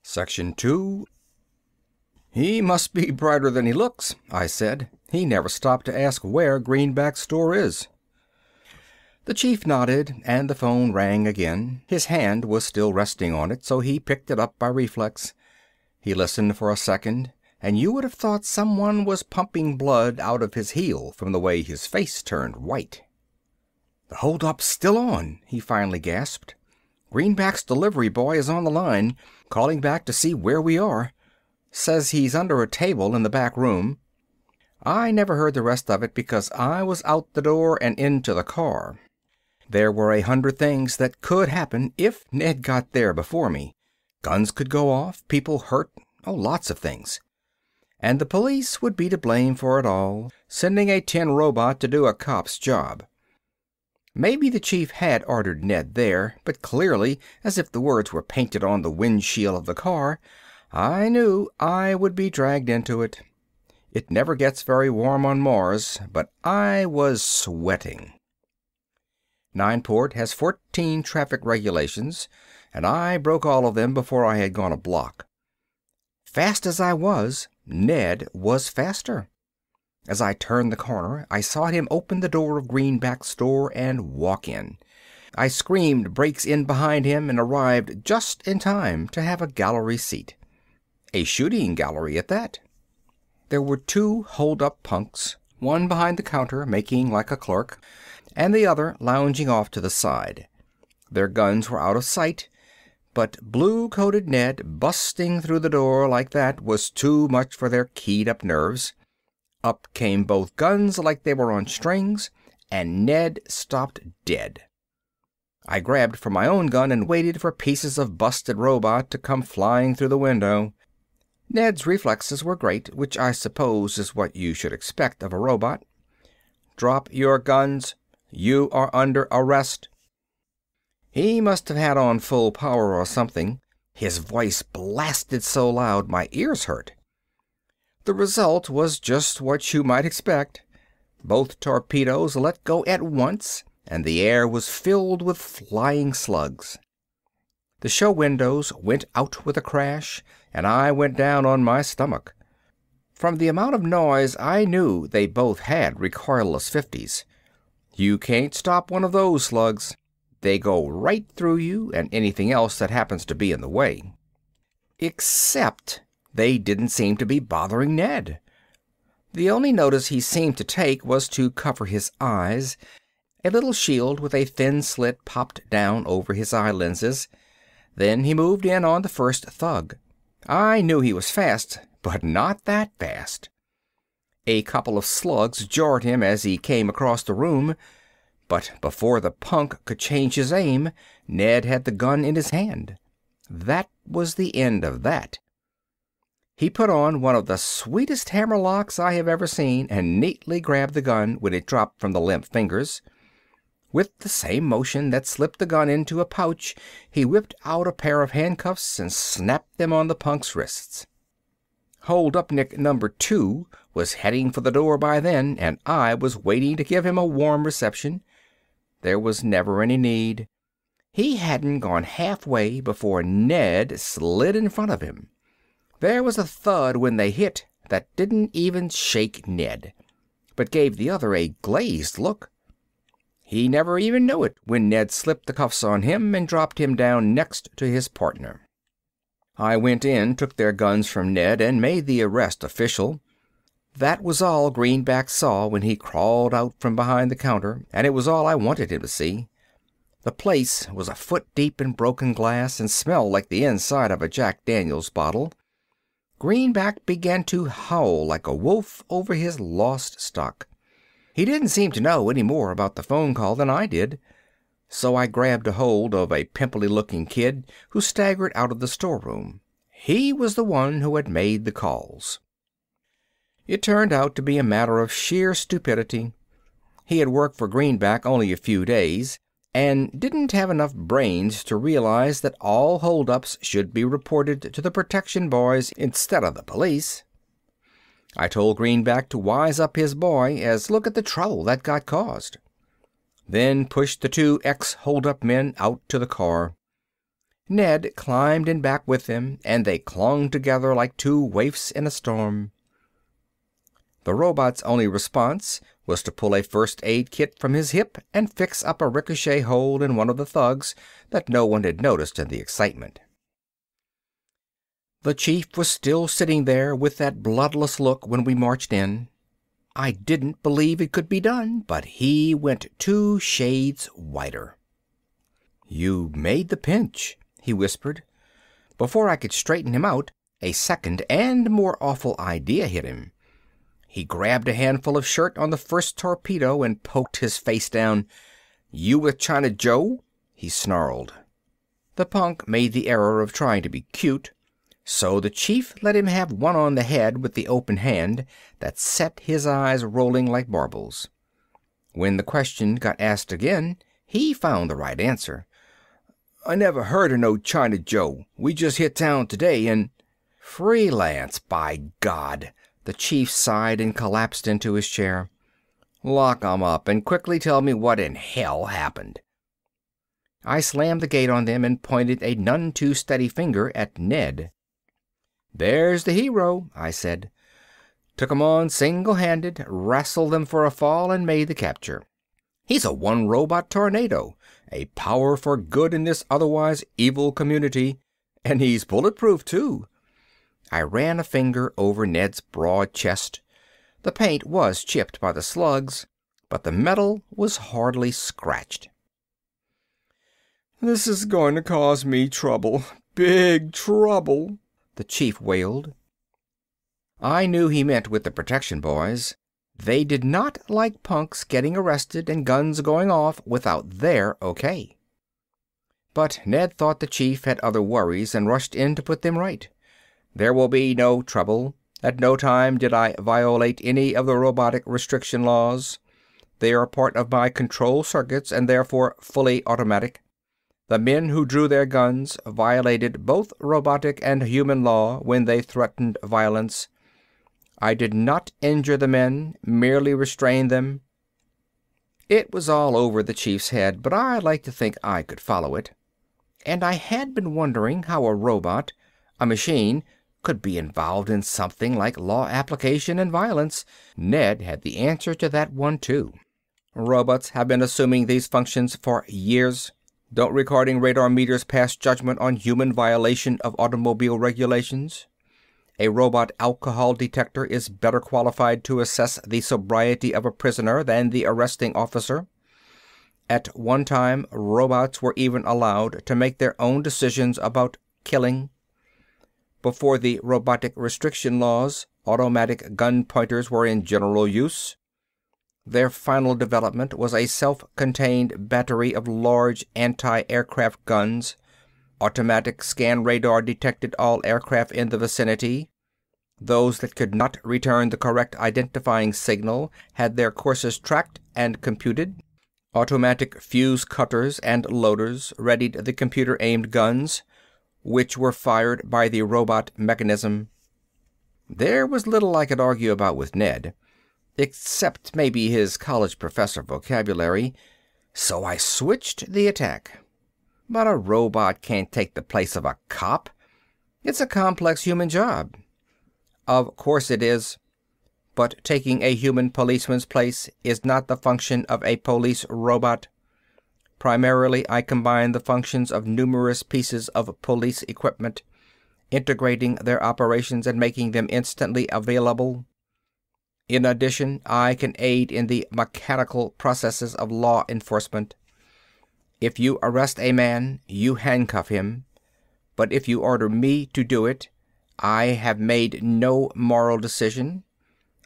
Section 2. "He must be brighter than he looks," I said. "He never stopped to ask where Greenback's store is." The chief nodded, and the phone rang again. His hand was still resting on it, so he picked it up by reflex. He listened for a second, and you would have thought someone was pumping blood out of his heel from the way his face turned white. "The holdup's still on," he finally gasped. "Greenback's delivery boy is on the line, calling back to see where we are. Says he's under a table in the back room." I never heard the rest of it because I was out the door and into the car. There were 100 things that could happen if Ned got there before me. Guns could go off, people hurt, lots of things. And the police would be to blame for it all, sending a tin robot to do a cop's job. Maybe the chief had ordered Ned there, but clearly, as if the words were painted on the windshield of the car, I knew I would be dragged into it. It never gets very warm on Mars, but I was sweating. Nineport has 14 traffic regulations, and I broke all of them before I had gone a block. Fast as I was, Ned was faster. As I turned the corner, I saw him open the door of Greenback's store and walk in. I screamed brakes in behind him and arrived just in time to have a gallery seat. A shooting gallery at that. There were 2 hold-up punks, one behind the counter making like a clerk, and the other lounging off to the side. Their guns were out of sight, but blue-coated Ned busting through the door like that was too much for their keyed-up nerves. Up came both guns like they were on strings, and Ned stopped dead. I grabbed for my own gun and waited for pieces of busted robot to come flying through the window. Ned's reflexes were great, which I suppose is what you should expect of a robot. "Drop your guns. You are under arrest." He must have had on full power or something. His voice blasted so loud my ears hurt. The result was just what you might expect. Both torpedoes let go at once, and the air was filled with flying slugs. The show windows went out with a crash, and I went down on my stomach. From the amount of noise, I knew they both had recoilless 50s. You can't stop one of those slugs. They go right through you and anything else that happens to be in the way. Except they didn't seem to be bothering Ned. The only notice he seemed to take was to cover his eyes. A little shield with a thin slit popped down over his eye lenses. Then he moved in on the first thug. I knew he was fast, but not that fast. A couple of slugs jarred him as he came across the room, but before the punk could change his aim, Ned had the gun in his hand. That was the end of that. He put on one of the sweetest hammerlocks I have ever seen and neatly grabbed the gun when it dropped from the limp fingers. With the same motion that slipped the gun into a pouch, he whipped out a pair of handcuffs and snapped them on the punk's wrists. Hold-upnik number 2 was heading for the door by then, and I was waiting to give him a warm reception. There was never any need. He hadn't gone halfway before Ned slid in front of him. There was a thud when they hit that didn't even shake Ned, but gave the other a glazed look. He never even knew it when Ned slipped the cuffs on him and dropped him down next to his partner. I went in, took their guns from Ned, and made the arrest official. That was all Greenback saw when he crawled out from behind the counter, and it was all I wanted him to see. The place was a foot deep in broken glass and smelled like the inside of a Jack Daniels bottle. Greenback began to howl like a wolf over his lost stock. He didn't seem to know any more about the phone call than I did, so I grabbed a hold of a pimply-looking kid who staggered out of the storeroom. He was the one who had made the calls. It turned out to be a matter of sheer stupidity. He had worked for Greenback only a few days, and didn't have enough brains to realize that all holdups should be reported to the protection boys instead of the police. I told Greenback to wise up his boy, as look at the trouble that got caused. Then pushed the 2 ex-holdup men out to the car. Ned climbed in back with them, and they clung together like two waifs in a storm. The robot's only response was to pull a first aid kit from his hip and fix up a ricochet hole in one of the thugs that no one had noticed in the excitement. The chief was still sitting there with that bloodless look when we marched in. I didn't believe it could be done, but he went 2 shades whiter. "You made the pinch," he whispered. Before I could straighten him out, a second and more awful idea hit him. He grabbed a handful of shirt on the first torpedo and poked his face down. "You with China Joe?" he snarled. The punk made the error of trying to be cute, so the chief let him have one on the head with the open hand that set his eyes rolling like marbles. When the question got asked again, he found the right answer. "I never heard of no China Joe. We just hit town today and—" "Freelance, by God!" The chief sighed and collapsed into his chair. "Lock 'em up and quickly tell me what in hell happened." I slammed the gate on them and pointed a none too steady finger at Ned. "There's the hero," I said. "Took 'em on single-handed, wrestled them for a fall, and made the capture. He's a one-robot tornado, a power for good in this otherwise evil community. And he's bulletproof, too." I ran a finger over Ned's broad chest. The paint was chipped by the slugs, but the metal was hardly scratched. "This is going to cause me trouble, big trouble," the chief wailed. I knew he meant with the protection boys. They did not like punks getting arrested and guns going off without their okay. But Ned thought the chief had other worries and rushed in to put them right. "There will be no trouble. At no time did I violate any of the robotic restriction laws. They are part of my control circuits and therefore fully automatic. The men who drew their guns violated both robotic and human law when they threatened violence. I did not injure the men, merely restrained them." It was all over the chief's head, but I liked to think I could follow it. And I had been wondering how a robot, a machine, could be involved in something like law application and violence. Ned had the answer to that one, too. "Robots have been assuming these functions for years. Don't recording radar meters pass judgment on human violation of automobile regulations? A robot alcohol detector is better qualified to assess the sobriety of a prisoner than the arresting officer. At one time, robots were even allowed to make their own decisions about killing. Before the robotic restriction laws, automatic gun pointers were in general use. Their final development was a self-contained battery of large anti-aircraft guns. Automatic scan radar detected all aircraft in the vicinity. Those that could not return the correct identifying signal had their courses tracked and computed. Automatic fuse cutters and loaders readied the computer-aimed guns, which were fired by the robot mechanism." There was little I could argue about with Ned, except maybe his college professor vocabulary, so I switched the attack. But a robot can't take the place of a cop. It's a complex human job. Of course it is. But taking a human policeman's place is not the function of a police robot. Primarily, I combine the functions of numerous pieces of police equipment, integrating their operations and making them instantly available. In addition, I can aid in the mechanical processes of law enforcement. If you arrest a man, you handcuff him. But if you order me to do it, I have made no moral decision.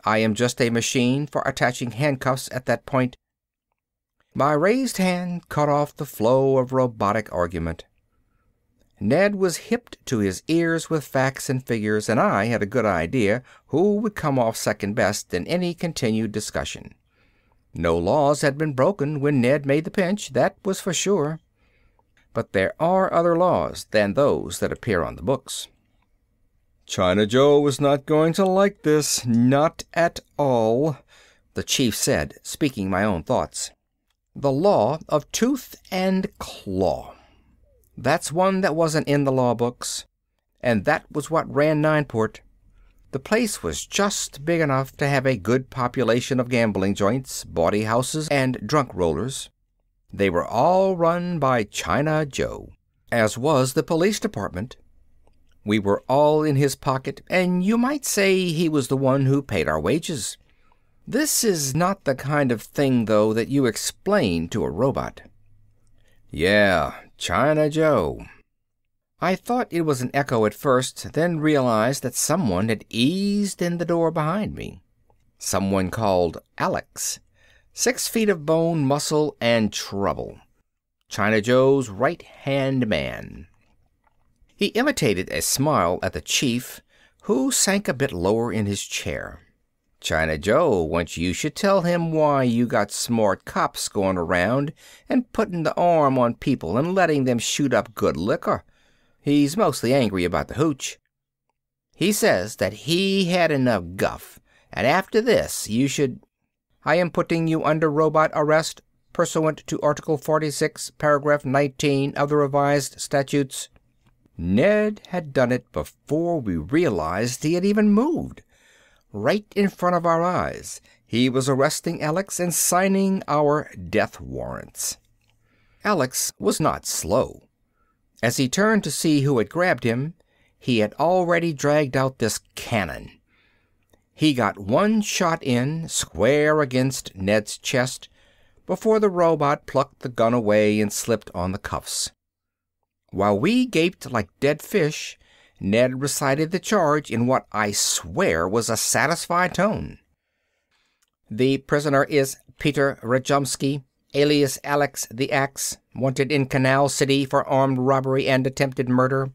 I am just a machine for attaching handcuffs at that point. My raised hand cut off the flow of robotic argument. Ned was hipped to his ears with facts and figures, and I had a good idea who would come off second best in any continued discussion. No laws had been broken when Ned made the pinch, that was for sure. But there are other laws than those that appear on the books. "China Joe is not going to like this, not at all," the chief said, speaking my own thoughts. The law of tooth and claw. That's one that wasn't in the law books. And that was what ran Nineport. The place was just big enough to have a good population of gambling joints, bawdy houses, and drunk rollers. They were all run by China Joe, as was the police department. We were all in his pocket, and you might say he was the one who paid our wages. This is not the kind of thing, though, that you explain to a robot. Yeah, China Joe. I thought it was an echo at first, then realized that someone had eased in the door behind me. Someone called Alex. 6 feet of bone, muscle, and trouble. China Joe's right-hand man. He imitated a smile at the chief, who sank a bit lower in his chair. China Joe wants you should tell him why you got smart cops going around and putting the arm on people and letting them shoot up good liquor. He's mostly angry about the hooch. He says that he had enough guff, and after this you should... I am putting you under robot arrest, pursuant to Article 46, Paragraph 19 of the Revised Statutes. Ned had done it before we realized he had even moved. Right in front of our eyes, he was arresting Alex and signing our death warrants. Alex was not slow. As he turned to see who had grabbed him, he had already dragged out this cannon. He got one shot in, square against Ned's chest, before the robot plucked the gun away and slipped on the cuffs. While we gaped like dead fish, Ned recited the charge in what I swear was a satisfied tone. The prisoner is Peter Rajumsky, alias Alex the Axe, wanted in Canal City for armed robbery and attempted murder.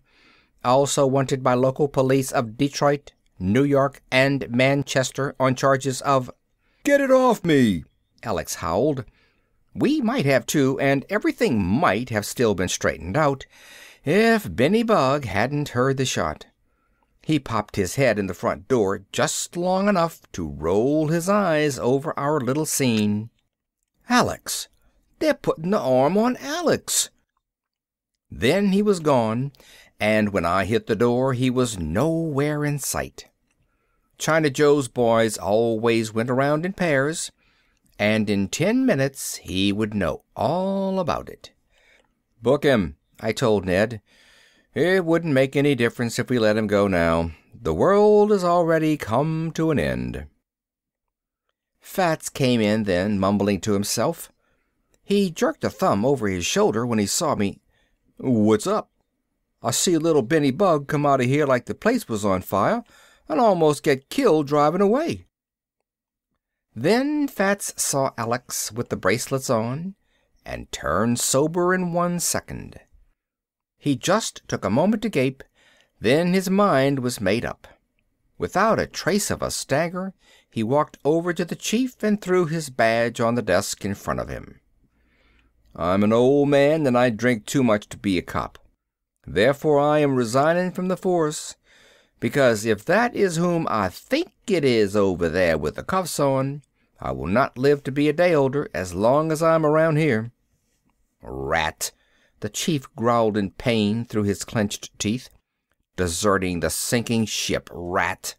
Also wanted by local police of Detroit, New York, and Manchester on charges of... "Get it off me!" Alex howled. We might have too, and everything might have still been straightened out if Benny Bug hadn't heard the shot. He popped his head in the front door just long enough to roll his eyes over our little scene. "Alex! They're putting the arm on Alex!" Then he was gone, and when I hit the door, he was nowhere in sight. China Joe's boys always went around in pairs, and in 10 minutes he would know all about it. "Book him," I told Ned. "It wouldn't make any difference if we let him go now. The world has already come to an end." Fats came in then, mumbling to himself. He jerked a thumb over his shoulder when he saw me. "What's up? I see little Benny Bug come out of here like the place was on fire and almost get killed driving away." Then Fats saw Alex with the bracelets on and turned sober in 1 second. He just took a moment to gape, then his mind was made up. Without a trace of a stagger, he walked over to the chief and threw his badge on the desk in front of him. "I'm an old man and I drink too much to be a cop. Therefore I am resigning from the force, because if that is whom I think it is over there with the cuffs on, I will not live to be a day older as long as I'm around here." "Rat!" the chief growled in pain through his clenched teeth. "Deserting the sinking ship, rat!"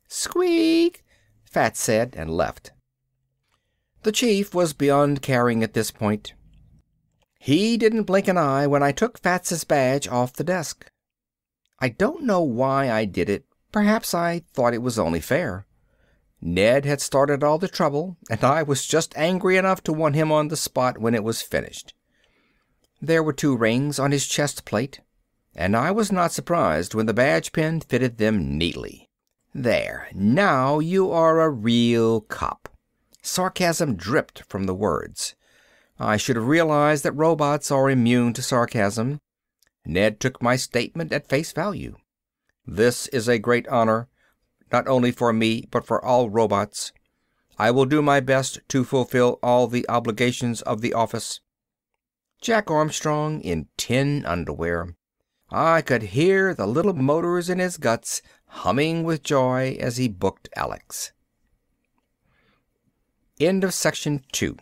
"Squeak!" Fats said, and left. The chief was beyond caring at this point. He didn't blink an eye when I took Fats's badge off the desk. I don't know why I did it. Perhaps I thought it was only fair. Ned had started all the trouble, and I was just angry enough to want him on the spot when it was finished. There were 2 rings on his chest plate, and I was not surprised when the badge pin fitted them neatly. "There, now you are a real cop." Sarcasm dripped from the words. I should have realized that robots are immune to sarcasm. Ned took my statement at face value. "This is a great honor, not only for me, but for all robots. I will do my best to fulfill all the obligations of the office." Jack Armstrong in tin underwear. I could hear the little motors in his guts humming with joy as he booked Alex. End of section 2.